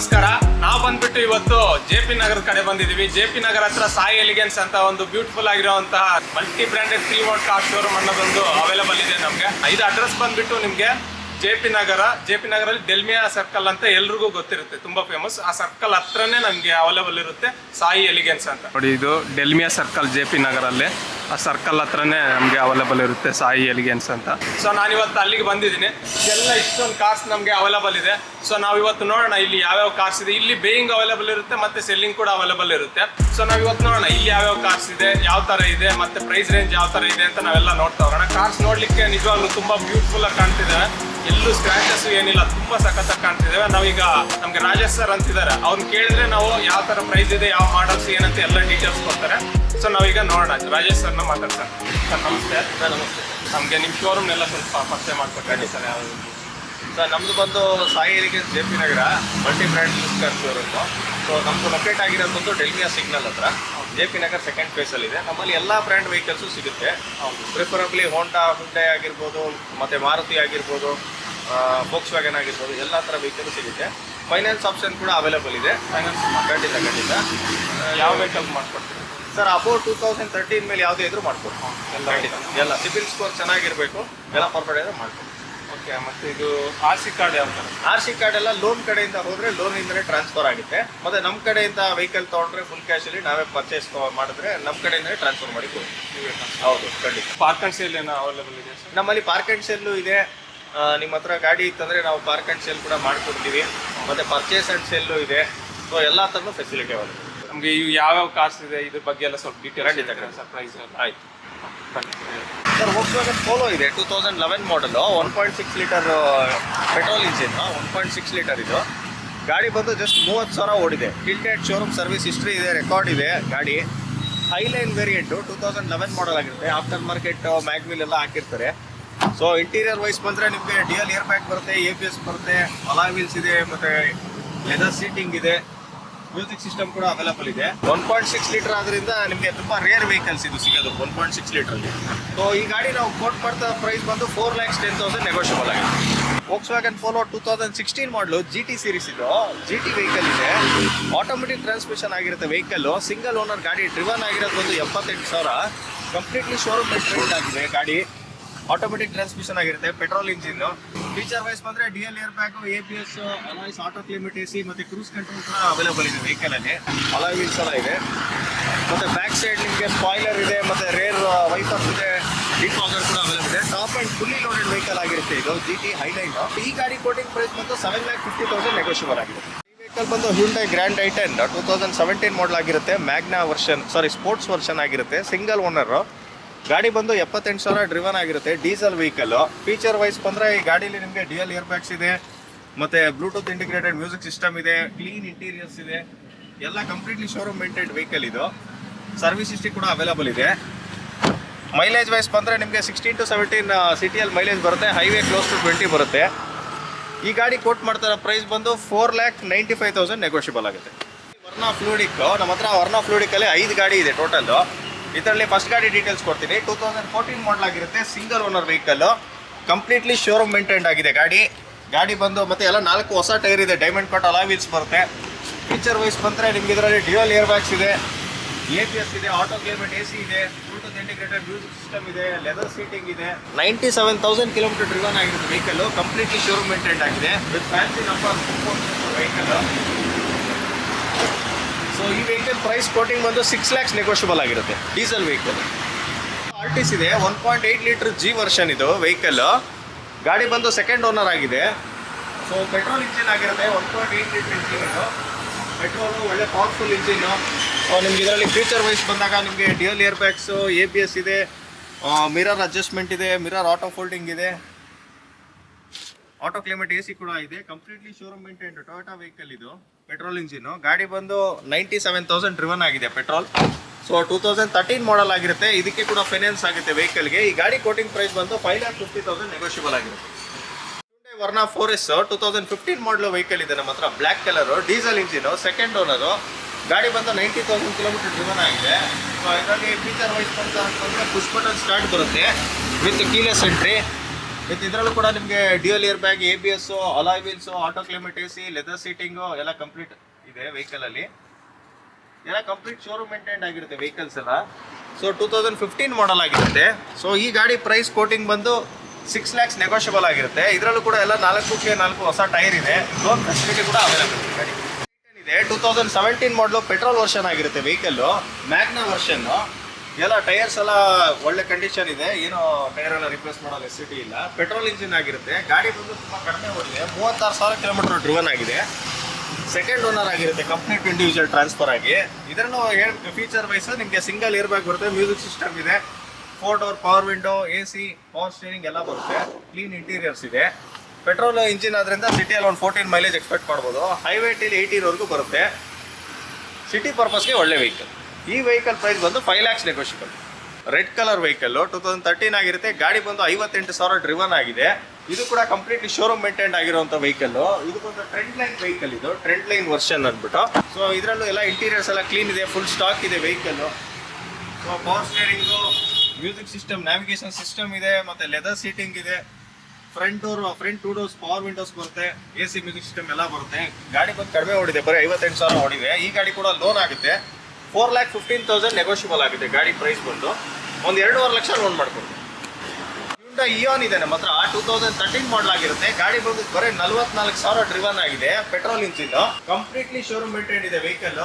ನಮಸ್ಕಾರ. ನಾವು ಬಂದ್ಬಿಟ್ಟು ಇವತ್ತು ಜೆ.ಪಿ. ನಗರದ ಕಡೆ ಬಂದಿದ್ದೀವಿ. ಜೆ.ಪಿ. ನಗರ ಹತ್ರ ಸಾಯಿ ಎಲಿಗೆನ್ಸ್ ಅಂತ ಒಂದು ಬ್ಯೂಟಿಫುಲ್ ಆಗಿರುವಂತಹ multi branded 3 volt car showroom ಅನ್ನೋದೊಂದು ಅವೈಲೇಬಲ್ ಇದೆ ನಮಗೆ. ಇದು ಅಡ್ರೆಸ್ ಬಂದ್ಬಿಟ್ಟು ನಿಮಗೆ ಜೆ.ಪಿ. ನಗರಲ್ಲಿ ಡೆಲ್ಮಿಯಾ ಸರ್ಕಲ್ ಅಂತ ಎಲ್ರಿಗೂ ಗೊತ್ತಿರುತ್ತೆ, ತುಂಬಾ ಫೇಮಸ್. ಆ ಸರ್ಕಲ್ ಹತ್ರನೇ ನಮಗೆ ಅವೈಲೇಬಲ್ ಇರುತ್ತೆ ಸಾಯಿ ಎಲಿಗೆನ್ಸ್ ಅಂತ. ನೋಡಿ, ಇದು ಡೆಲ್ಮಿಯಾ ಸರ್ಕಲ್ ಜೆ.ಪಿ. ನಗರಲ್ಲಿ, ಆ ಸರ್ಕಲ್ ಹತ್ರನೇ ನಮಗೆ ಅವೈಲೇಬಲ್ ಇರುತ್ತೆ ಸಾಯಿ ಎಲಿಗೆನ್ಸ್ ಅಂತ. ಸೊ ನಾನಿವತ್ತು ಅಲ್ಲಿಗೆ ಬಂದಿದ್ದೀನಿ. ಎಲ್ಲ ಇಷ್ಟೊಂದು ಕಾರ್ಸ್ ನಮಗೆ ಅವೈಲೇಬಲ್ ಇದೆ. ಸೊ ನಾವು ಇವತ್ತು ನೋಡೋಣ ಇಲ್ಲಿ ಯಾವ್ಯಾವ ಕಾರ್ಸ್ ಇದೆ. ಇಲ್ಲಿ ಬೇಯಿಂಗ್ ಅವೈಲೇಬಲ್ ಇರುತ್ತೆ ಮತ್ತೆ ಸೆಲ್ಲಿಂಗ್ ಕೂಡ ಅವೈಲೇಬಲ್ ಇರುತ್ತೆ. ಸೊ ನಾವು ಇವತ್ತು ನೋಡೋಣ ಇಲ್ಲಿ ಯಾವ್ಯಾವ ಕಾರ್ಸ್ ಇದೆ, ಯಾವ ತರ ಇದೆ, ಮತ್ತೆ ಪ್ರೈಸ್ ರೇಂಜ್ ಯಾವ ತರ ಇದೆ ಅಂತ ನಾವೆಲ್ಲ ನೋಡ್ತಾ ಹೋಗೋಣ. ಕಾರ್ಸ್ ನೋಡ್ಲಿಕ್ಕೆ ನಿಜವಾಗ್ಲೂ ತುಂಬಾ ಬ್ಯೂಟಿಫುಲ್ ಆಗಿ ಕಾಣ್ತಿದ್ದಾವೆ. ಎಲ್ಲೂ ಸ್ಕ್ರಾಚಸ್ ಏನಿಲ್ಲ, ತುಂಬಾ ಸಖತ್ತಾಗಿ ಕಾಣ್ತಿದ್ದೇವೆ. ನಾವೀಗ ನಮ್ಗೆ ರಾಜೇಶ್ ಸರ್ ಅಂತಿದ್ದಾರೆ, ಅವ್ನು ಕೇಳಿದ್ರೆ ನಾವು ಯಾವ ತರ ಪ್ರೈಸ್ ಇದೆ, ಯಾವ ಮಾಡಲ್ಸ್ ಏನಂತ ಎಲ್ಲ ಡೀಟೇಲ್ಸ್ ಕೊಡ್ತಾರೆ. ಸೊ ನಾವೀಗ ನೋಡೋಣ. ರಾಜೇಶ್ ಸರ್ನ ಮಾತಾಡ್ತಾರೆ. ಸರ್ ನಮಸ್ತೆ. ನಮಸ್ತೆ. ನಮಗೆ ನಿಮ್ಮ ಶೋರೂಮ್ನೆಲ್ಲ ಸ್ವಲ್ಪ ಪರಿಚಯ ಮಾಡ್ಕೊಟ್ಟಾಗಿ ಸರ್. ಯಾವುದು ಸರ್ ನಮ್ಮದು ಬಂದು Sai elegance JP. Nagar multi brand use car showroom. So ನಮ್ಮದು ಲೊಕೇಟ್ ಆಗಿರೋದು ಡೆಲ್ಮಿಯಾ ಸಿಗ್ನಲ್ ಹತ್ರ, ಜೆ.ಪಿ. ನಗರ್ ಸೆಕೆಂಡ್ ಫೇಸಲ್ಲಿದೆ. ನಮ್ಮಲ್ಲಿ ಎಲ್ಲ ಬ್ರ್ಯಾಂಡ್ ವೆಹಿಕಲ್ಸು ಸಿಗುತ್ತೆ. ಪ್ರಿಫರಬ್ಲಿ ಹೋಂಡಾ, ಹುಂಡೈ ಆಗಿರ್ಬೋದು, ಮತ್ತು ಮಾರುತಿ ಆಗಿರ್ಬೋದು, ಫೋಕ್ಸ್ ವ್ಯಾಗನ್ ಆಗಿರ್ಬೋದು, ಎಲ್ಲ ಥರ ವೆಹಿಕಲ್ ಸಿಗುತ್ತೆ. ಫೈನಾನ್ಸ್ ಆಪ್ಷನ್ ಕೂಡ ಅವೈಲೇಬಲ್ ಇದೆ. ಫೈನಾನ್ಸ್ ಖಂಡಿತ ಯಾವ ವೆಹಿಕಲ್ ಮಾಡ್ಕೊಡ್ತೀವಿ ಸರ್? ಅಬೌವ್ 2013 ಮೇಲೆ ಯಾವುದೇ ಇದ್ರೂ ಮಾಡ್ಕೊಡ್ತೀವಿ. ಎಲ್ಲ ಸಿಬಿಲ್ ಸ್ಕೋರ್ ಚೆನ್ನಾಗಿರಬೇಕು, ಎಲ್ಲ ಪರ್ಫೆಕ್ಟ್ ಇದ್ರೆ ಮಾಡ್ಕೊಡ್ತೀವಿ. ಓಕೆ. ಮತ್ತು ಇದು RC ಕಾರ್ಡ್ ಯಾವ ಥರ? RC ಕಾರ್ಡ್ ಎಲ್ಲ ಲೋನ್ ಕಡೆಯಿಂದ ಹೋದರೆ ಲೋನಿಂದಲೇ ಟ್ರಾನ್ಸ್ಫರ್ ಆಗುತ್ತೆ. ಮತ್ತು ನಮ್ಮ ಕಡೆಯಿಂದ ವೆಹಿಕಲ್ ತೊಗೊಂಡ್ರೆ ಫುಲ್ ಕ್ಯಾಶಲ್ಲಿ ನಾವೇ ಪರ್ಚೇಸ್ ಮಾಡಿದ್ರೆ ನಮ್ಮ ಕಡೆಯಿಂದಲೇ ಟ್ರಾನ್ಸ್ಫರ್ ಮಾಡಿ ಕೊಡ್ತೀವಿ. ಹೌದು, ಖಂಡಿತ. ಪಾರ್ಕ್ ಅಂಡ್ ಸೇಲ್ ಏನೋ ಅವೈಲೇಬಲ್ ಇದೆ ಸರ್? ನಮ್ಮಲ್ಲಿ ಪಾರ್ಕ್ ಆ್ಯಂಡ್ ಸೆಲ್ಲು ಇದೆ. ನಿಮ್ಮ ಹತ್ರ ಗಾಡಿ ಇತ್ತಂದರೆ ನಾವು ಪಾರ್ಕ್ ಆ್ಯಂಡ್ ಸೇಲ್ ಕೂಡ ಮಾಡಿಕೊಡ್ತೀವಿ. ಮತ್ತು ಪರ್ಚೇಸ್ ಆ್ಯಂಡ್ ಸೆಲ್ಲು ಇದೆ. ಸೊ ಎಲ್ಲ ಥರನೂ ಫೆಸಿಲಿಟಿ ಅವೈಲೇಬಲ್. ನಮಗೆ ಇವು ಯಾವ್ಯಾವ ಕಾರ್ಸ್ ಇದೆ ಇದ್ರ ಬಗ್ಗೆ ಎಲ್ಲ ಸ್ವಲ್ಪ ಡೀಟೇಲ್ ಸರ್, ಪ್ರೈಸ್ ಎಲ್ಲ. ಆಯಿತು ಸರ್. ವೋಕ್ಸ್ವ್ಯಾಗನ್ ಪೋಲೋ ಇದೆ, 2011 ಮಾಡಲು, 1.6 ಲೀಟರ್ ಪೆಟ್ರೋಲ್ ಇಂಜಿನ್, 1.6 ಲೀಟರ್ ಇದು. ಗಾಡಿ ಬಂದು ಜಸ್ಟ್ 30,000 ಓಡಿದೆ. ಟಿಲ್ಟೆಡ್ ಶೋರೂಮ್ ಸರ್ವಿಸ್ ಹಿಸ್ಟ್ರಿ ಇದೆ, ರೆಕಾರ್ಡ್ ಇದೆ ಗಾಡಿ. ಹೈಲೈನ್ ವೇರಿಯಂಟು 2011 ಮಾಡಲ್ ಆಗಿರುತ್ತೆ. ಆಫ್ಟರ್ ಮಾರ್ಕೆಟ್ ಮ್ಯಾಗ್ವಿಲ್ ಎಲ್ಲ ಹಾಕಿರ್ತಾರೆ. ಸೊ ಇಂಟೀರಿಯರ್ ವೈಸ್ ಬಂದರೆ ನಿಮಗೆ ಡ್ಯುಯಲ್ ಏರ್ ಬ್ಯಾಗ್ ಬರುತ್ತೆ, ABS ಬರುತ್ತೆ, ಅಲಾಯ್ ವೀಲ್ಸ್ ಇದೆ, ಮತ್ತು ಲೆದರ್ ಸೀಟಿಂಗ್ ಇದೆ, ಮ್ಯೂಸಿಕ್ ಸಿಸ್ಟಮ್ ಕೂಡ ಅವೈಲೇಬಲ್ ಇದೆ. 1.6 ಲೀಟರ್ ಆದ್ರಿಂದ ನಿಮಗೆ ತುಂಬ ರೇರ್ ವೆಹಿಕಲ್ಸ್ ಇದು ಸಿಗೋದು 1.6 ಲೀಟ್ರಲ್ಲಿ. ಸೊ ಈ ಗಾಡಿ ನಾವು ಕೋಟ್ ಮಾಡ್ತಾ ಪ್ರೈಸ್ ಬಂದು 4,10,000 ನೆಗೋಷಿಯಬಲ್ ಆಗಿದೆ. ವೋಕ್ಸ್ವ್ಯಾಗನ್ ಪೋಲೋ 2016 ಮಾಡಲು GT ಸೀರೀಸ್ ಇದು. GT ವೆಹಿಕಲ್ ಇದೆ, ಆಟೋಮೆಟಿಕ್ ಟ್ರಾನ್ಸ್ಮಿಷನ್ ಆಗಿರುತ್ತೆ ವೆಹಿಕಲ್. ಸಿಂಗಲ್ ಓನರ್ ಗಾಡಿ. ಡ್ರಿವನ್ ಆಗಿರೋದು ಒಂದು 78,000. ಕಂಪ್ಲೀಟ್ಲಿ ಶೋರೂಮ್ ಟ್ರೈನ್ಡ್ ಆಗಿದೆ ಗಾಡಿ. ಆಟೋಮೆಟಿಕ್ ಟ್ರಾನ್ಸ್ಮಿಷನ್ ಆಗಿರುತ್ತೆ, ಪೆಟ್ರೋಲ್ ಇಂಜಿನ್. ಫೀಚರ್ ವೈಸ್ ಬಂದರೆ dual air bag, ABS, alloys, auto climate AC ಮತ್ತು ಕ್ರೂಸ್ ಕಂಟ್ರೋಲ್ ಕೂಡ ಅವೈಲೇಬಲ್ ಇದೆ ವೆಹಿಕಲಲ್ಲಿ. ಅಲಾಯ್ ವೀಲ್ಸ್ ಎಲ್ಲ ಇದೆ. ಮತ್ತು ಬ್ಯಾಕ್ ಸೈಡ್ ನಿಮಗೆ ಸ್ಪಾಯ್ಲರ್ ಇದೆ, ಮತ್ತು ರೇರ್ ವೈಪರ್ಸ್ ಇದೆ, ಡಿಫಾಗರ್ ಕೂಡ ಅವೈಲೇಬಲ್ ಇದೆ. Top and fully loaded vehicle ಆಗಿರುತ್ತೆ ಇದು GT ಹೈಲೈನ್. ಈ ಗಾಡಿ ಕೋಟಿಂಗ್ ಪ್ರೈಸ್ ಬಂದು 7,50,000 ನೆಗೋಷಿಯಬಲ್ ಆಗಿದೆ. ಈ ವೆಹಿಕಲ್ ಬಂದು ಹ್ಯುಂಡೈ ಗ್ರ್ಯಾಂಡ್ i10 2017 ಮಾಡಲ್ ಆಗಿರುತ್ತೆ. ಮ್ಯಾಗ್ನಾ ಸ್ಪೋರ್ಟ್ಸ್ ವರ್ಷನ್ ಆಗಿರುತ್ತೆ. Single owner. ಗಾಡಿ ಬಂದು 78,000 ಡ್ರಿವನ್ ಆಗಿರುತ್ತೆ. Diesel vehicle. ಫೀಚರ್ ವೈಸ್ ಬಂದರೆ ಈ ಗಾಡೀಲಿ ನಿಮಗೆ ಡ್ಯುಯಲ್ ಏರ್ ಬ್ಯಾಗ್ಸ್ ಇದೆ, ಮತ್ತು ಬ್ಲೂಟೂತ್ ಇಂಟಿಗ್ರೇಟೆಡ್ ಮ್ಯೂಸಿಕ್ ಸಿಸ್ಟಮ್ ಇದೆ, ಕ್ಲೀನ್ ಇಂಟೀರಿಯರ್ಸ್ ಇದೆ. ಎಲ್ಲ ಕಂಪ್ಲೀಟ್ಲಿ ಶೋರೂಮ್ ಮೇಂಟೈನ್ಡ್ ವೆಹಿಕಲ್ ಇದು. ಸರ್ವಿಸ್ ಹಿಸ್ಟ್ರಿ ಕೂಡ ಅವೈಲೇಬಲ್ ಇದೆ. ಮೈಲೇಜ್ ವೈಸ್ ಬಂದರೆ ನಿಮಗೆ 16 to 17 ಸಿಟಿಯಲ್ಲಿ ಮೈಲೇಜ್ ಬರುತ್ತೆ. ಹೈವೇ ಕ್ಲೋಸ್ ಟು 20 ಬರುತ್ತೆ. ಈ ಗಾಡಿ ಕೋಟ್ ಮಾಡ್ತಾರೋ ಪ್ರೈಸ್ ಬಂದು 4,95,000 ನೆಗೋಷಿಯಬಲ್ ಆಗುತ್ತೆ. ವರ್ನಾ ಫ್ಲೂಡಿಕ್, ನಮ್ಮ ಹತ್ರ ವರ್ನಾ ಫ್ಲೂಡಿಕಲ್ಲಿ 5 ಗಾಡಿ ಇದೆ ಟೋಟಲ್ಲು. ಇದರಲ್ಲಿ ಫಸ್ಟ್ ಗಾಡಿ ಡೀಟೇಲ್ಸ್ ಕೊಡ್ತೀನಿ. 2014 ಮಾಡಲ್ ಆಗಿರುತ್ತೆ. Single owner vehicle. Completely showroom maintained ಆಗಿದೆ ಗಾಡಿ ಬಂದು. ಮತ್ತು ಎಲ್ಲ 4 ಹೊಸ ಟೈರ್ ಇದೆ, ಡೈಮಂಡ್ ಕಟ್ ಅಲಾಯ್ ವೀಲ್ಸ್ ಬರುತ್ತೆ. ಫೀಚರ್ ವೈಸ್ ಬಂದರೆ ನಿಮ್ಗೆ ಇದರಲ್ಲಿ ಡ್ಯುಯಲ್ ಏರ್ ಬ್ಯಾಗ್ಸ್ ಇದೆ, ABS ಇದೆ, ಆಟೋ ಕ್ಲೈಮೇಟ್ AC ಇದೆ, ಬ್ಲೂಟೂತ್ ಇಂಟಿಗ್ರೇಟೆಡ್ ಮ್ಯೂಸಿಕ್ ಸಿಸ್ಟಮ್ ಇದೆ, ಲೆದರ್ ಸೀಟಿಂಗ್ ಇದೆ. 97,000 ಕಿಲೋಮೀಟರ್ ಡ್ರಿವನ್ ಆಗಿರುತ್ತೆ ವೆಹಿಕಲ್. ಕಂಪ್ಲೀಟ್ಲಿ ಶೋರೂಮ್ ಮೇಂಟೈನ್ಡ್ ಆಗಿದೆ with fancy number vehicle. So ಈ ವೆಹಿಕಲ್ ಪ್ರೈಸ್ ಕೋಟಿಂಗ್ ಬಂದು 6 lakhs ನೆಗೋಷಿಯಬಲ್ ಆಗಿರುತ್ತೆ. Diesel vehicle. ಆರ್ಟಿಸ್ ಇದೆ, 1.8 ಲೀಟರ್ G ವರ್ಷನ್ ಇದು ವೆಹಿಕಲ್. ಗಾಡಿ ಬಂದು ಸೆಕೆಂಡ್ ಓನರ್ ಆಗಿದೆ. ಸೊ ಪೆಟ್ರೋಲ್ ಇಂಜಿನ್ ಆಗಿರುತ್ತೆ. 1.8 ಲೀಟರ್ ಇಂಜಿನ್ ಇದು. ಪೆಟ್ರೋಲು ಒಳ್ಳೆ ಪವರ್ಫುಲ್ ಇಂಜಿನ್ನು. ಸೊ ನಿಮ್ಗೆ ಇದರಲ್ಲಿ ಫ್ಯೂಚರ್ ವೈಸ್ ಬಂದಾಗ ನಿಮಗೆ ಡ್ಯುಯಲ್ ಏರ್ ಬ್ಯಾಗ್ಸು, ABS ಇದೆ, ಮಿರರ್ ಅಡ್ಜಸ್ಟ್ಮೆಂಟ್ ಇದೆ, ಮಿರರ್ ಆಟೋ ಫೋಲ್ಡಿಂಗ್ ಇದೆ, ಆಟೋ ಕ್ಲೈಮೇಟ್ AC ಕೂಡ ಇದೆ. Completely showroom maintained Toyota vehicle ಇದು. Petrol engine. ಗಾಡಿ ಬಂದು 97,000 ಡ್ರಿವನ್ ಆಗಿದೆ ಪೆಟ್ರೋಲ್. ಸೊ 2013 ಮಾಡಲ್ ಆಗಿರುತ್ತೆ. ಇದಕ್ಕೆ ಕೂಡ ಫೈನಾನ್ಸ್ ಆಗುತ್ತೆ ವೆಹಿಕಲ್ಗೆ. ಈ ಗಾಡಿ ಕೋಟಿಂಗ್ ಪ್ರೈಸ್ ಬಂದು 5,50,000 ನೆಗೋಷಿಯಬಲ್ ಆಗಿರುತ್ತೆ. ವರ್ನಾ 4S 2015 ಮಾಡಲ್ ವೆಹಿಕಲ್ ಇದೆ ನಮ್ಮ ಹತ್ರ. Black colour, diesel engine, second owner. ಗಾಡಿ ಬಂದು 90,000 ಕಿಲೋಮೀಟರ್ ಡ್ರಿವನ್ ಆಗಿದೆ. ಸೊ ಇದರಲ್ಲಿ ಫೀಚರ್ ವೈಸ್ ಬಂದರೆ ಪುಷ್ ಬಟನ್ ಸ್ಟಾರ್ಟ್ ಬರುತ್ತೆ ವಿತ್ ಕೀಲೆಸ್ ಎಂಟ್ರಿ. ವಿತ್ ಇದರಲ್ಲೂ ಕೂಡ ನಿಮಗೆ dual air bag, ABS, alloy wheels, auto climate AC, leather seating ಎಲ್ಲ ಕಂಪ್ಲೀಟ್ ಇದೆ ವೆಹಿಕಲ್ ಅಲ್ಲಿ. ಎಲ್ಲ ಕಂಪ್ಲೀಟ್ ಶೋರೂಮ್ ಮೇಂಟೈನ್ ಆಗಿರುತ್ತೆ ವೆಹಿಕಲ್ಸ್ ಎಲ್ಲ. ಸೊ 2015 ಮಾಡಲ್ ಆಗಿರುತ್ತೆ. ಸೊ ಈ ಗಾಡಿ ಪ್ರೈಸ್ ಕೋಟಿಂಗ್ ಬಂದು 6 lakhs ನೆಗೋಷಿಯಬಲ್ ಆಗಿರುತ್ತೆ. ಇದರಲ್ಲೂ ಕೂಡ ಎಲ್ಲ 4x4 ಹೊಸ ಟೈರ್ ಇದೆ. ಲೋನ್ ಫೆಸಿಲಿಟಿ ಕೂಡ ಅವೈಲೇಬಲ್ ಇದೆ. ಗಾಡಿ ಇದೆ 2017 ಮಾಡಲು ಪೆಟ್ರೋಲ್ ವರ್ಷನ್ ಆಗಿರುತ್ತೆ ವೆಹಿಕಲ್. ಮ್ಯಾಗ್ನಾ ವರ್ಷನ್ ಎಲ್ಲ ಟೈರ್ಸ್ ಎಲ್ಲ ಒಳ್ಳೆ ಕಂಡೀಷನ್ ಇದೆ, ಏನು ಟೈರ್ ಎಲ್ಲ ರಿಪ್ಲೇಸ್ ಮಾಡೋ ನೆಸಿಟಿ ಇಲ್ಲ. ಪೆಟ್ರೋಲ್ ಇಂಜಿನ್ ಆಗಿರುತ್ತೆ. ಗಾಡಿ ಬಂದು ತುಂಬ ಕಡಿಮೆ ಓಡಿದೆ, 36,000 ಕಿಲೋಮೀಟರ್ ಡ್ರಿವನ್ ಆಗಿದೆ. ಸೆಕೆಂಡ್ ಓನರ್ ಆಗಿರುತ್ತೆ, ಕಂಪ್ಲೀಟ್ ಇಂಡಿವಿಜುವಲ್ ಟ್ರಾನ್ಸ್ಫರ್ ಆಗಿ. ಇದರಲ್ಲೂ ಫೀಚರ್ ವೈಸ್ ನಿಮಗೆ ಸಿಂಗಲ್ ಇಯರ್ ಬ್ಯಾಗ್ ಬರುತ್ತೆ, ಮ್ಯೂಸಿಕ್ ಸಿಸ್ಟಮ್ ಇದೆ, 4 door power window, AC, power steering ಎಲ್ಲ ಬರುತ್ತೆ. ಕ್ಲೀನ್ ಇಂಟೀರಿಯರ್ಸ್ ಇದೆ. ಪೆಟ್ರೋಲ್ ಇಂಜಿನ್ ಆದ್ರಿಂದ ಸಿಟಿಯಲ್ಲಿ ಒಂದು 14 ಮೈಲೇಜ್ ಎಕ್ಸ್ಪೆಕ್ಟ್ ಮಾಡ್ಬೋದು. ಹೈವೇಟಲ್ಲಿ 18ವರೆಗೂ ಬರುತ್ತೆ. ಸಿಟಿ ಪರ್ಪಸ್ಗೆ ಒಳ್ಳೆ ವೆಹಿಕಲ್. ಈ ವೆಹಿಕಲ್ ಪ್ರೈಸ್ ಬಂದು 5 lakhs negotiable. Red colour vehicle 2013 ಆಗಿರುತ್ತೆ. ಗಾಡಿ ಬಂದು 58,000 ಡ್ರಿವನ್ ಆಗಿದೆ. ಇದು ಕೂಡ ಕಂಪ್ಲೀಟ್ಲಿ ಶೋರೂಮ್ ಮೇಂಟೈನ್ ಆಗಿರುವಂಥ ವೆಹಿಕಲ್. ಇದು ಬಂದು ಟ್ರೆಂಡ್ ಲೈನ್ ವೆಹಿಕಲ್, ಇದು ಟ್ರೆಂಡ್ ಲೈನ್ ವರ್ಷನ್ ಅಂದ್ಬಿಟ್ಟು. ಸೊ ಇದರಲ್ಲೂ ಎಲ್ಲ ಇಂಟೀರಿಯರ್ಸ್ ಎಲ್ಲ ಕ್ಲೀನ್ ಇದೆ, ಫುಲ್ ಸ್ಟಾಕ್ ಇದೆ vehicle. So power steering, music system, navigation system ಇದೆ, ಮತ್ತೆ ಲೆದರ್ ಸೀಟಿಂಗ್ ಇದೆ. ಫ್ರಂಟ್ 2 ಡೋರ್ಸ್ ಪವರ್ ವಿಂಡೋಸ್ ಬರುತ್ತೆ, AC ಮ್ಯೂಸಿಕ್ ಸಿಸ್ಟಮ್ ಎಲ್ಲ ಬರುತ್ತೆ. ಗಾಡಿ ಬಂದು ಕಡಿಮೆ ಓಡಿದೆ, ಬರೀ 58,000 ಓಡಿದೆ. ಈ ಗಾಡಿ ಕೂಡ ಲೋನ್ ಆಗುತ್ತೆ. 4,15,000 ನೆಗೋಷಿಯಬಲ್ ಆಗಿದೆ ಗಾಡಿ ಪ್ರೈಸ್ ಬಂದು. ಒಂದು 2.5 ಲಕ್ಷ ಲೋನ್ ಮಾಡ್ಕೊಡ್ತೀವಿ. ಹ್ಯುಂಡೈ ಇಯಾನ್ ಇದೆ ನಮ್ಮ ಹತ್ರ, 2013 ಮಾಡಲ್ ಆಗಿರುತ್ತೆ. ಗಾಡಿ ಬಂದು ಬರೀ 44,000 ಡ್ರಿವನ್ ಆಗಿದೆ. Petrol engine, completely showroom maintain ಇದೆ ವೆಹಿಕಲ್.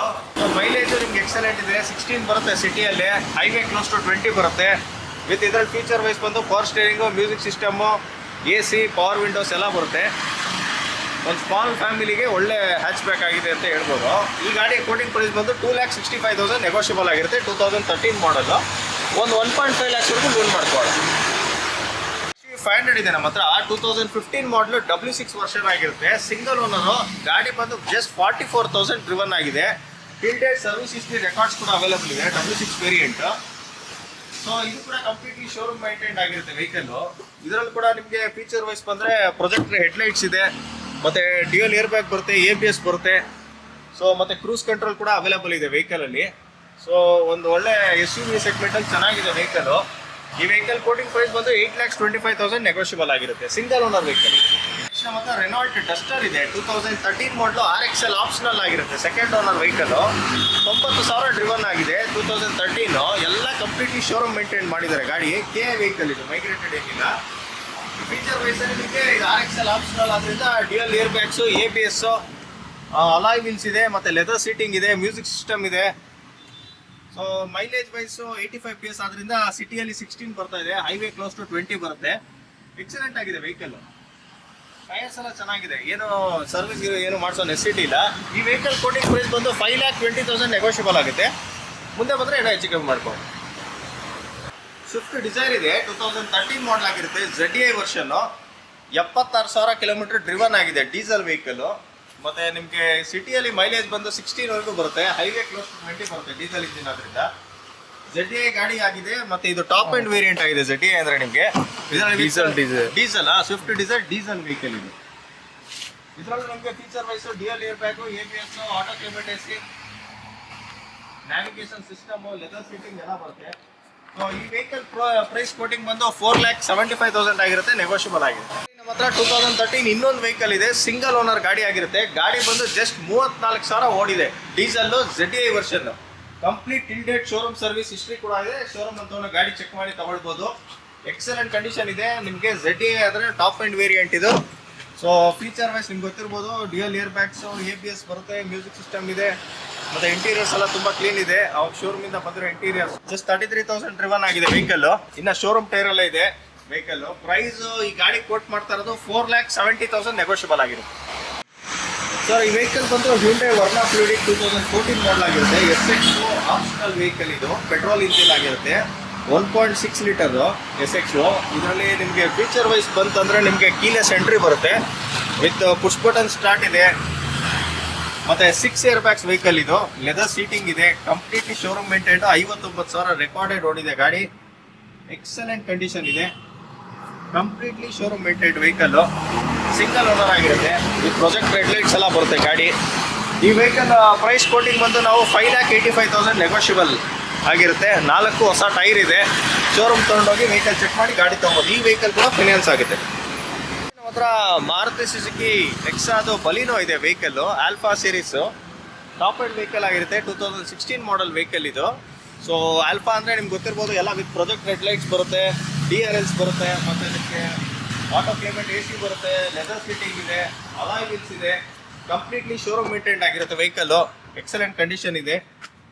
ಮೈಲೇಜ್ ನಿಮ್ಗೆ ಎಕ್ಸಲೆಂಟ್ ಇದೆ, 16 ಬರುತ್ತೆ ಸಿಟಿಯಲ್ಲಿ. ಹೈವೇ ಕ್ಲೋಸ್ ಟು 20 ಬರುತ್ತೆ. ವಿತ್ ಇದರಲ್ಲಿ ಫೀಚರ್ ವೈಸ್ ಬಂದು power steering, music system, AC, power Windows ಎಲ್ಲ ಬರುತ್ತೆ. ಒಂದು ಸ್ಮಾಲ್ ಫ್ಯಾಮಿಲಿಗೆ ಒಳ್ಳೆ ಹ್ಯಾಚ್ ಬ್ಯಾಕ್ ಆಗಿದೆ ಅಂತ ಹೇಳ್ಬೋದು. ಈ ಗಾಡಿ ಕೋಟಿಂಗ್ ಪ್ರೈಸ್ ಬಂದು 2,65,000 ನೆಗೋಷಿಯಬಲ್ ಆಗಿರುತ್ತೆ. 2013 ಮಾಡಲು. ಒಂದು 1.5 lakhsವರೆಗೂ ಲೋನ್ ಮಾಡ್ಕೊಳ್ಳೋಣ. 500 ಇದೆ ನಮ್ಮ ಹತ್ರ, 2015 ಮಾಡಲು W6 ವರ್ಷನ್ ಆಗಿರುತ್ತೆ. Single owner. ಗಾಡಿ ಬಂದು ಜಸ್ಟ್ 44,000 ಡ್ರಿವನ್ ಆಗಿದೆ. ಟಿಲ್ಟೆಡ್ ಸರ್ವಿಸ್ ಹಿಸ್ಟ್ರಿ ರೆಕಾರ್ಡ್ಸ್ ಕೂಡ ಅವೈಲೇಬಲ್ ಇದೆ, W6 ವೇರಿಯಂಟ್. ಸೊ ಇದು ಕೂಡ ಕಂಪ್ಲೀಟ್ಲಿ ಶೋರೂಮ್ ಮೈಂಟೈನ್ ಆಗಿರುತ್ತೆ ವೆಹಿಕಲ್. ಇದರಲ್ಲಿ ಕೂಡ ನಿಮಗೆ ಫೀಚರ್ ವೈಸ್ ಬಂದರೆ ಪ್ರೊಜೆಕ್ಟರ್ ಹೆಡ್ಲೈಟ್ಸ್ ಇದೆ, ಮತ್ತೆ ಡ್ಯೂಯಲ್ ಏರ್ ಬ್ಯಾಗ್ ಬರುತ್ತೆ, ABS ಬರುತ್ತೆ. ಸೊ ಮತ್ತೆ ಕ್ರೂಸ್ ಕಂಟ್ರೋಲ್ ಕೂಡ ಅವೈಲೇಬಲ್ ಇದೆ ವೆಹಿಕಲ್ ಅಲ್ಲಿ. ಸೊ ಒಂದು ಒಳ್ಳೆ SUV ಸೆಗ್ಮೆಂಟಲ್ಲಿ ಚೆನ್ನಾಗಿದೆ ವೆಹಿಕಲ್. ಈ ವೆಹಿಕಲ್ ಕೋಟಿಂಗ್ ಪ್ರೈಸ್ ಬಂದು 8,25,000 ನೆಗೋಷಿಯಬಲ್ ಆಗಿರುತ್ತೆ. Single owner vehicle. ನೆಕ್ಸ್ಟ್ ನಮ್ಮ ಹತ್ರ ರೆನಾಲ್ಟ್ ಡಸ್ಟರ್ ಇದೆ, 2013 ಮಾಡಲು RXL ಆಪ್ಷನಲ್ ಆಗಿರುತ್ತೆ. ಸೆಕೆಂಡ್ ಓನರ್ ವೆಹಿಕಲ್, 90,000 ಡ್ರಿವನ್ ಆಗಿದೆ. 2013 ಎಲ್ಲ ಕಂಪ್ಲೀಟ್ಲಿ ಶೋರೂಮ್ ಮೇಂಟೈನ್ ಮಾಡಿದ್ದಾರೆ ಗಾಡಿ. KA ವೆಹಿಕಲ್ ಇದು, ಮೈಗ್ರೇಟೆಡ್ ಏನಿಲ್ಲ. ಫೀಚರ್ ವೈಸ್ ನಿಮಗೆ ಇದು RXL ಆಪ್ಷನಲ್ ಆದ್ರಿಂದ dual air bags, ABS, alloy wheels ಇದೆ, ಮತ್ತೆ ಲೆದರ್ ಸೀಟಿಂಗ್ ಇದೆ, ಮ್ಯೂಸಿಕ್ ಸಿಸ್ಟಮ್ ಇದೆ. ಸೊ ಮೈಲೇಜ್ ವೈಸು 85 PS ಆದ್ರಿಂದ ಸಿಟಿಯಲ್ಲಿ 16 ಬರ್ತಾ ಇದೆ. ಹೈವೇ ಕ್ಲೋಸ್ ಟು 20 ಬರುತ್ತೆ. ಎಕ್ಸಲೆಂಟ್ ಆಗಿದೆ ವೆಹಿಕಲ್. ಟೈರ್ಸ್ ಎಲ್ಲ ಚೆನ್ನಾಗಿದೆ, ಏನು ಸರ್ವಿಸ್ ಏನು ಮಾಡಿಸೋ ನೆಸಿಟಿ ಇಲ್ಲ. ಈ ವೆಹಿಕಲ್ ಕೋಟಿಂಗ್ ಪ್ರೈಸ್ ಬಂದು 5,20,000 ನೆಗೋಷಿಯಬಲ್ ಆಗುತ್ತೆ. ಮುಂದೆ ಬಂದರೆ ಏನೋ ಹೆಚ್ಚು ಕಮ್ಮಿ ಮಾಡ್ಕೊಂಡು. ಸ್ವಿಫ್ಟ್ ಡಿಸೈರ್ ಇದೆ, 2013 ಮಾಡಲ್ ಆಗಿರುತ್ತೆ. ZDI ವರ್ಷನ್ನು, 76,000 ಕಿಲೋಮೀಟರ್ ಡ್ರಿವನ್ ಆಗಿದೆ. Diesel vehicle. ಮತ್ತೆ ನಿಮಗೆ ಸಿಟಿಯಲ್ಲಿ ಮೈಲೇಜ್ ಬಂದು 16ವರೆಗೂ ಬರುತ್ತೆ. ಹೈವೇ ಕ್ಲೋಸ್ ಟು 20 ಬರುತ್ತೆ ಡೀಸೆಲ್ ಇಂಜಿನ್ ಆದ್ರಿಂದ. ZDI ಗಾಡಿ ಆಗಿದೆ. ಮತ್ತೆ ಇದು ಟಾಪ್ ಎಂಡ್ ವೇರಿಯಂಟ್ ಆಗಿದೆ. ZDI ಅಂದ್ರೆ ನಿಮಗೆ diesel Swift Dzire diesel vehicle ಇದು. ಇದರಲ್ಲಿ ನಮಗೆ feature wise dual air bag, ABS, auto climate AC, navigation system, leather seating ಎಲ್ಲ ಬರುತ್ತೆ. ಸೊ ಈ ವೆಹಿಕಲ್ ಪ್ರೈಸ್ ಕೋಟಿಂಗ್ ಬಂದು 4,75,000 ಆಗಿರುತ್ತೆ, ನೆಗೋಷಿಯಬಲ್ ಆಗಿರುತ್ತೆ. ನಮ್ಮ ಹತ್ರ 2013 ಇನ್ನೊಂದು ವೆಹಿಕಲ್ ಇದೆ, ಸಿಂಗಲ್ ಓನರ್ ಗಾಡಿ ಆಗಿರುತ್ತೆ. ಗಾಡಿ ಬಂದು ಜಸ್ಟ್ 34,000 ಓಡಿದೆ. Diesel ZDI version, complete tilted showroom service history ಕೂಡ ಇದೆ. ಶೋರೂಮ್ ಅಂತ ಗಾಡಿ ಚೆಕ್ ಮಾಡಿ ತಗೊಳ್ಬೋದು. ಎಕ್ಸಲೆಂಟ್ ಕಂಡೀಷನ್ ಇದೆ. ನಿಮಗೆ ZDI ಆದರೆ ಟಾಪ್ ಎಂಡ್ ವೇರಿಯಂಟ್ ಇದು. ಸೊ ಫೀಚರ್ ವೈಸ್ ನಿಮ್ಗೆ ಗೊತ್ತಿರ್ಬೋದು, ಡ್ಯೂಯಲ್ ಏರ್ ಬ್ಯಾಗ್ಸು, ABS ಬರುತ್ತೆ, ಮ್ಯೂಸಿಕ್ ಸಿಸ್ಟಮ್ ಇದೆ, ಮತ್ತೆ ಇಂಟೀರಿಯರ್ಸ್ ಎಲ್ಲ ತುಂಬಾ ಕ್ಲೀನ್ ಇದೆ. ಅವಾಗ ಶೋರೂಮ್ ಇಂದ ಬಂದಿರೋ ಇಂಟೀರಿಯರ್ಸ್. ಜಸ್ಟ್ 33,000 ಡ್ರಿವನ್ ಆಗಿದೆ ವೆಹಿಕಲ್. ಇನ್ನ ಶೋರೂಮ್ ಟೈರ್ ಎಲ್ಲ ಇದೆ ವೆಹಿಕಲ್. ಪ್ರೈಸ್ ಈ ಗಾಡಿ ಕೋಟ್ ಮಾಡ್ತಾ ಇರೋದು 4,70,000 ನೆಗೋಷಿಯಬಲ್ ಆಗಿರುತ್ತೆ. ಸರ್ ಈ ವೆಹಿಕಲ್ ಬಂದು ಹ್ಯುಂಡೈ ವರ್ನಾ ಫ್ಲೂಯಿಡಿಕ್ 2014 ಮಾಡಲ್ ಆಗಿರುತ್ತೆ. SX ಆಪ್ಷನಲ್ ವೆಹಿಕಲ್ ಇದು, ಪೆಟ್ರೋಲ್ ಇಂಜಿನ್ ಆಗಿರುತ್ತೆ. 1.6 ಲೀಟರ್ SX. ಇದರಲ್ಲಿ ನಿಮಗೆ ಫೀಚರ್ ವೈಸ್ ಬಂತಂದ್ರೆ ನಿಮಗೆ ಕೀಲೆಸ್ ಎಂಟ್ರಿ ಬರುತ್ತೆ, ವಿತ್ ಪುಷ್ ಬಟನ್ ಸ್ಟಾರ್ಟ್ ಇದೆ. ಮತ್ತೆ 6 ಏರ್ ಬ್ಯಾಗ್ಸ್ ವೆಹಿಕಲ್ ಇದು. ಲೆದರ್ ಸೀಟಿಂಗ್ ಇದೆ, ಕಂಪ್ಲೀಟ್ಲಿ ಶೋರೂಮ್ ಮೇಂಟೈನ್. 59,000 ರೆಕಾರ್ಡೆಡ್ ಓಡಿದೆ ಗಾಡಿ. ಎಕ್ಸಲೆಂಟ್ ಕಂಡೀಷನ್ ಇದೆ, completely showroom maintain vehicle. Single owner ಆಗಿರುತ್ತೆ. ಈ ಪ್ರೊಜೆಕ್ಟ್ ಹೆಡ್ಲೈಟ್ಸ್ ಎಲ್ಲ ಬರುತ್ತೆ ಗಾಡಿ. ಈ ವೆಹಿಕಲ್ ಪ್ರೈಸ್ ಕೋಟಿಂಗ್ ಬಂದು ನಾವು 5,85,000 ನೆಗೋಷಿಯಬಲ್ ಆಗಿರುತ್ತೆ. 4 ಹೊಸ ಟೈರ್ ಇದೆ. ಸೊ ಶೋರೂಮ್ ತೊಗೊಂಡೋಗಿ ವೆಹಿಕಲ್ ಚೆಕ್ ಮಾಡಿ ಗಾಡಿ ತೊಗೊಬೋದು. ಈ ವೆಹಿಕಲ್ ಕೂಡ ಫಿನಾನ್ಸ್ ಆಗುತ್ತೆ. ನಮ್ಮ ಹತ್ರ ಮಾರುತಿ ಸುಜುಕಿ ನೆಕ್ಸಾದು ಬಲಿನೋ ಇದೆ vehicle, alpha series top end vehicle ಆಗಿರುತ್ತೆ. 2016 ಮಾಡೆಲ್ ವೆಹಿಕಲ್ ಇದು. ಸೊ ಆಲ್ಫಾ ಅಂದರೆ ನಿಮ್ಗೆ ಗೊತ್ತಿರ್ಬೋದು, ಎಲ್ಲ ವಿತ್ ಪ್ರೊಜೆಕ್ಟ್ ರೆಡ್ ಲೈಟ್ಸ್ ಬರುತ್ತೆ, DRLs ಬರುತ್ತೆ, ಮತ್ತು ಇದಕ್ಕೆ ಆಟೋ ಕ್ಲೈಮೇಟ್ AC ಬರುತ್ತೆ, ಲೆದರ್ ಸೀಟಿಂಗ್ ಇದೆ, ಅಲಾಯ್ ವೀಲ್ಸ್ ಇದೆ, ಕಂಪ್ಲೀಟ್ಲಿ ಶೋರೂಮ್ ಮೇಂಟೈನ್ ಆಗಿರುತ್ತೆ ವೆಹಿಕಲ್ಲು. ಎಕ್ಸಲೆಂಟ್ ಕಂಡೀಷನ್ ಇದೆ.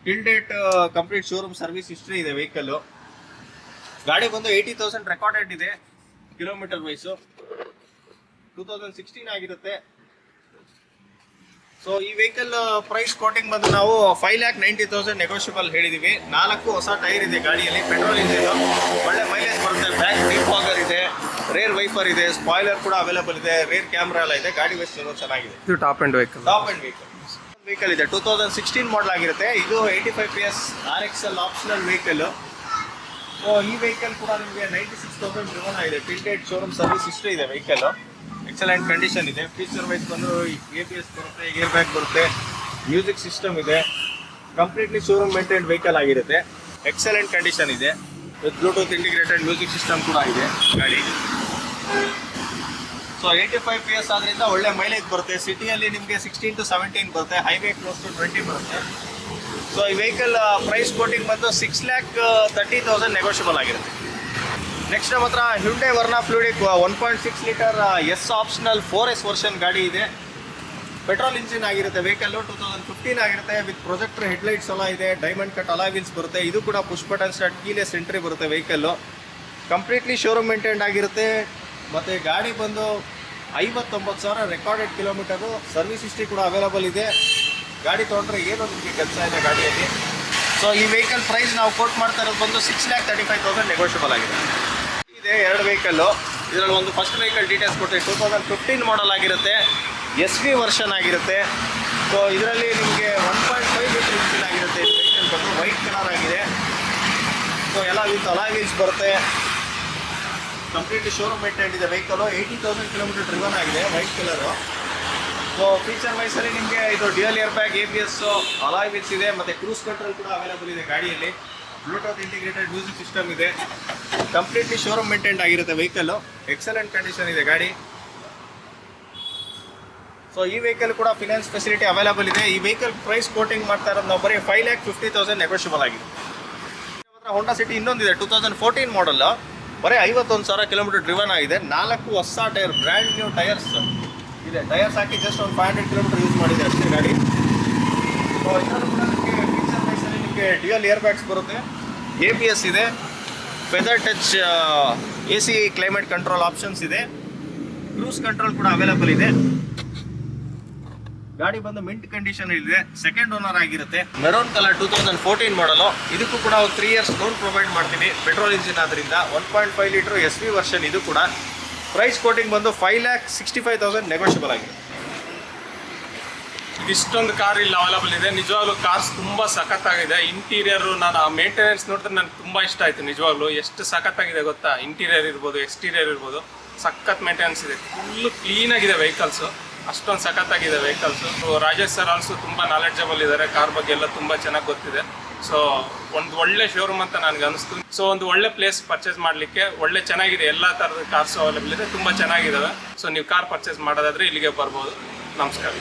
Till date complete showroom service history ಇದೆ ವೆಹಿಕಲ್ಲು. ಗಾಡಿ ಬಂದು 80,000 ರೆಕಾರ್ಡೆಡ್ ಇದೆ ಕಿಲೋಮೀಟರ್ ವೈಸು. 2016 ಆಗಿರುತ್ತೆ. ಸೊ ಈ ವೆಹಿಕಲ್ ಪ್ರೈಸ್ ಕೋಟಿಂಗ್ ಬಂದು ನಾವು 5,90,000 ನೆಗೋಷಿಯಬಲ್ ಹೇಳಿದ್ದೀವಿ. 4 ಹೊಸ ಟೈರ್ ಇದೆ ಗಾಡಿಯಲ್ಲಿ, ಪೆಟ್ರೋಲ್ ಇಂಜಿನ್, ಒಳ್ಳೆ ಮೈಲೇಜ್ ಬರುತ್ತೆ. ಬ್ಯಾಕ್ ಡಿಫಾಗರ್ ಇದೆ, ರೇರ್ ವೈಫರ್ ಇದೆ, ಸ್ಪಾಯ್ಲರ್ ಕೂಡ ಅವೈಲೇಬಲ್ ಇದೆ, ರೇರ್ ಕ್ಯಾಮ್ರಾ ಎಲ್ಲ ಇದೆ. ಗಾಡಿ ವೆಸ್ಟ್ ಚೆನ್ನಾಗಿದೆ. ಇದು top end vehicle. Top end vehicle ಇದೆ. 2016 ಮಾಡಲ್ ಆಗಿರುತ್ತೆ. ಇದು 85 PS RXL optional vehicle. So ಈ ವೆಹಿಕಲ್ ಕೂಡ ನಿಮಗೆ 96,000 ಡ್ರಿವನ್ ಆಗಿದೆ. Till date showroom service history ಇದೆ ವೆಹಿಕಲ್. ಎಕ್ಸಲೆಂಟ್ ಕಂಡೀಷನ್ ಇದೆ. ಫೀಚರ್ ವೈಸ್ ಬಂದು ABS ಬರುತ್ತೆ, ಏರ್ ಬ್ಯಾಗ್ ಬರುತ್ತೆ, ಮ್ಯೂಸಿಕ್ ಸಿಸ್ಟಮ್ ಇದೆ. ಕಂಪ್ಲೀಟ್ಲಿ ಶೋರೂಮ್ ಮೇಂಟೈನ್ ವೆಹಿಕಲ್ ಆಗಿರುತ್ತೆ. ಎಕ್ಸಲೆಂಟ್ ಕಂಡೀಷನ್ ಇದೆ. With Bluetooth integrated music system ಕೂಡ ಇದೆ ಗಾಡಿ. ಸೊ 85 PS ಆದ್ರಿಂದ ಒಳ್ಳೆ ಮೈಲೇಜ್ ಬರುತ್ತೆ. ಸಿಟಿಯಲ್ಲಿ ನಿಮಗೆ 16 to 17 ಬರುತ್ತೆ, ಹೈವೇ ಕ್ಲೋಸ್ ಟು 20 ಬರುತ್ತೆ. ಸೊ ಈ ವೆಹಿಕಲ್ ಪ್ರೈಸ್ ಕೋಟಿಂಗ್ ಬಂದು 6,30,000 ನೆಗೋಷಿಯಬಲ್ ಆಗಿರುತ್ತೆ. ನೆಕ್ಸ್ಟ್ ನಮ್ಮ ಹತ್ರ Hyundai Verna fluidic 1.6 litre S optional 4S version ಗಾಡಿ ಇದೆ. ಪೆಟ್ರೋಲ್ ಇಂಜಿನ್ ಆಗಿರುತ್ತೆ ವೆಹಿಕಲ್ಲು. 2015 ಆಗಿರುತ್ತೆ. ವಿತ್ ಪ್ರೊಜೆಕ್ಟರ್ ಹೆಡ್ಲೈಟ್ಸ್ ಎಲ್ಲ ಇದೆ, ಡೈಮಂಡ್ ಕಟ್ ಅಲಾಯ್ ವೀಲ್ಸ್ ಬರುತ್ತೆ. ಇದು ಕೂಡ push button start, keyless entry ಬರುತ್ತೆ ವೆಹಿಕಲ್ಲು. ಕಂಪ್ಲೀಟ್ಲಿ ಶೋರೂಮ್ ಮೇಂಟೈನ್ ಆಗಿರುತ್ತೆ. ಮತ್ತು ಗಾಡಿ ಬಂದು 59,000 ರೆಕಾರ್ಡೆಡ್ ಕಿಲೋಮೀಟರು. ಸರ್ವಿಸ್ ಹಿಸ್ಟ್ರಿ ಕೂಡ ಅವೈಲೇಬಲ್ ಇದೆ. ಗಾಡಿ ತೊಗೊಂಡ್ರೆ ಏನೋ ನಿಮಗೆ ಕೆಲಸ ಇದೆ ಗಾಡಿಯಲ್ಲಿ. ಸೊ ಈ ವೆಹಿಕಲ್ ಪ್ರೈಸ್ ನಾವು ಕೋಟ್ ಮಾಡ್ತಾ ಇರೋದು ಬಂದು 6,35,000 ನೆಗೋಷಿಯಬಲ್ ಆಗಿದೆ. ಇದೆ 2 ವೆಹಿಕಲ್ಲು. ಇದರಲ್ಲಿ ಒಂದು ಫಸ್ಟ್ ವೆಹಿಕಲ್ ಡೀಟೇಲ್ಸ್ ಕೊಟ್ಟರೆ 2015 ಮಾಡಲ್ ಆಗಿರುತ್ತೆ, SV ವರ್ಷನ್ ಆಗಿರುತ್ತೆ. ಸೊ ಇದರಲ್ಲಿ ನಿಮಗೆ 1.5 ಲೀಟರ್ ಇಂಜಿನ್ ಆಗಿರುತ್ತೆ. ವೆಹಿಕಲ್ ಬಂದು ವೈಟ್ ಕಲರ್ ಆಗಿದೆ. ಸೊ ಎಲ್ಲ ವಿತ್ ಅಲಾಯ್ ವೀಲ್ಸ್ ಬರುತ್ತೆ. ಕಂಪ್ಲೀಟ್ಲಿ ಶೋರೂಮ್ ಮೇಂಟೈನ್ ಇದೆ ವೆಹಿಕಲ್. 80,000 ಕಿಲೋಮೀಟರ್ ಡ್ರಿವನ್ ಆಗಿದೆ, ವೈಟ್ ಕಲರು. ಸೊ ಫೀಚರ್ ವೈಸಲ್ಲಿ ನಿಮಗೆ ಇದು dual air bag, ABS, alloy wheels ಇದೆ, ಮತ್ತು ಕ್ರೂಸ್ ಕಂಟ್ರೋಲ್ ಕೂಡ ಅವೈಲೇಬಲ್ ಇದೆ ಗಾಡಿಯಲ್ಲಿ. ಬ್ಲೂಟೂತ್ ಇಂಟಿಗ್ರೇಟೆಡ್ ಮ್ಯೂಸಿಕ್ ಸಿಸ್ಟಮ್ ಇದೆ. ಕಂಪ್ಲೀಟ್ಲಿ ಶೋರೂಮ್ ಮೇಂಟೈನ್ ಆಗಿರುತ್ತೆ ವೆಹಿಕಲ್ಲು. ಎಕ್ಸಲೆಂಟ್ ಕಂಡೀಷನ್ ಇದೆ ಗಾಡಿ. ಸೊ ಈ ವೆಹಿಕಲ್ ಕೂಡ ಫಿನಾನ್ಸ್ ಫೆಸಿಲಿಟಿ ಅವೈಲೇಬಲ್ ಇದೆ. ಈ ವೆಹಿಕಲ್ ಪ್ರೈಸ್ ಕೋಟಿಂಗ್ ಮಾಡ್ತಾ ಇರೋದು ನಾವು ಬರೀ 5,50,000 ನೆಗೋಷಿಯಬಲ್ ಆಗಿದೆ. ಹೋಂಡಾ ಸಿಟಿ ಇನ್ನೊಂದಿದೆ 2014 ಮಾಡಲ್, ಬರೀ 51,000 ಕಿಲೋಮೀಟರ್ ಡ್ರಿವನ್ ಆಗಿದೆ. 4 ಹೊಸ ಟೈರ್, ಬ್ರ್ಯಾಂಡ್ ನ್ಯೂ ಟೈರ್ಸ್ ಇದೆ. ಟೈರ್ಸ್ ಹಾಕಿ ಜಸ್ಟ್ ಒಂದು 500 ಕಿಲೋಮೀಟರ್ ಯೂಸ್ ಮಾಡಿದೆ ಅಷ್ಟೇ ಗಾಡಿ. ಸೊ ಇದರಲ್ಲೂ ಕೂಡ ನಿಮಗೆ ಫೀಚರ್ ವೈಸಲ್ಲಿ ನಿಮಗೆ ಡ್ಯುಯಲ್ ಏರ್ ಬ್ಯಾಗ್ಸ್ ಬರುತ್ತೆ, ABS ಇದೆ, feather touch AC climate control options ಇದೆ, ಕ್ರೂಸ್ ಕಂಟ್ರೋಲ್ ಕೂಡ ಅವೈಲೇಬಲ್ ಇದೆ. ಗಾಡಿ ಬಂದು ಮಿಂಟ್ ಕಂಡೀಷನ್ ಇದೆ, ಸೆಕೆಂಡ್ ಓನರ್ ಆಗಿರುತ್ತೆ. ಮೆರೂನ್ ಕಲರ್ 2014 ಮಾಡಲು. ಇದಕ್ಕೂ ಕೂಡ 3 years ಲೋನ್ ಪ್ರೊವೈಡ್ ಮಾಡ್ತೀನಿ. ಪೆಟ್ರೋಲ್ ಇಂಜಿನ್ ಆದ್ರಿಂದ 1.5 ಲೀಟರ್ SV ವರ್ಷನ್. ಇದು ಕೂಡ ಪ್ರೈಸ್ ಕೋಟಿಂಗ್ ಬಂದು 5,65,000 ನೆಗೋಷಿಯಬಲ್ ಆಗಿದೆ. ಇಷ್ಟೊಂದು ಕಾರ್ ಇಲ್ಲಿ ಅವೈಲೇಬಲ್ ಇದೆ. ನಿಜವಾಗ್ಲೂ ಕಾರ್ಸ್ ತುಂಬ ಸಖತ್ತಾಗಿದೆ. ಇಂಟೀರಿಯರು ನಾನು ಆ ಮೇಂಟೆನೆನ್ಸ್ ನೋಡಿದ್ರೆ ನನಗೆ ತುಂಬ ಇಷ್ಟ ಆಯಿತು. ನಿಜವಾಗ್ಲೂ ಎಷ್ಟು ಸಖತ್ತಾಗಿದೆ ಗೊತ್ತಾ. ಇಂಟೀರಿಯರ್ ಇರ್ಬೋದು, ಎಕ್ಸ್ಟೀರಿಯರ್ ಇರ್ಬೋದು, ಸಖತ್ ಮೇಂಟೆನೆನ್ಸ್ ಇದೆ. ಫುಲ್ಲು ಕ್ಲೀನಾಗಿದೆ ವೆಹಿಕಲ್ಸು, ಅಷ್ಟೊಂದು ಸಖತ್ತಾಗಿದೆ vehicles. So Rajesh sir also ತುಂಬ ನಾಲೆಡ್ಜಬಲ್ ಇದ್ದಾರೆ, ಕಾರ್ ಬಗ್ಗೆ ಎಲ್ಲ ತುಂಬ ಚೆನ್ನಾಗಿ ಗೊತ್ತಿದೆ. ಸೊ ಒಂದು ಒಳ್ಳೆ ಶೋರೂಮ್ ಅಂತ ನನಗೆ ಅನಿಸ್ತು. ಸೊ ಒಂದು ಒಳ್ಳೆ ಪ್ಲೇಸ್ ಪರ್ಚೇಸ್ ಮಾಡಲಿಕ್ಕೆ ಒಳ್ಳೆ ಚೆನ್ನಾಗಿದೆ. ಎಲ್ಲ ಥರದ ಕಾರ್ಸ್ ಅವೈಲೇಬಲ್ ಇದೆ, ತುಂಬ ಚೆನ್ನಾಗಿದ್ದಾವೆ. ಸೊ ನೀವು ಕಾರ್ ಪರ್ಚೇಸ್ ಮಾಡೋದಾದರೆ ಇಲ್ಲಿಗೆ ಬರ್ಬೋದು. ನಮಸ್ಕಾರ.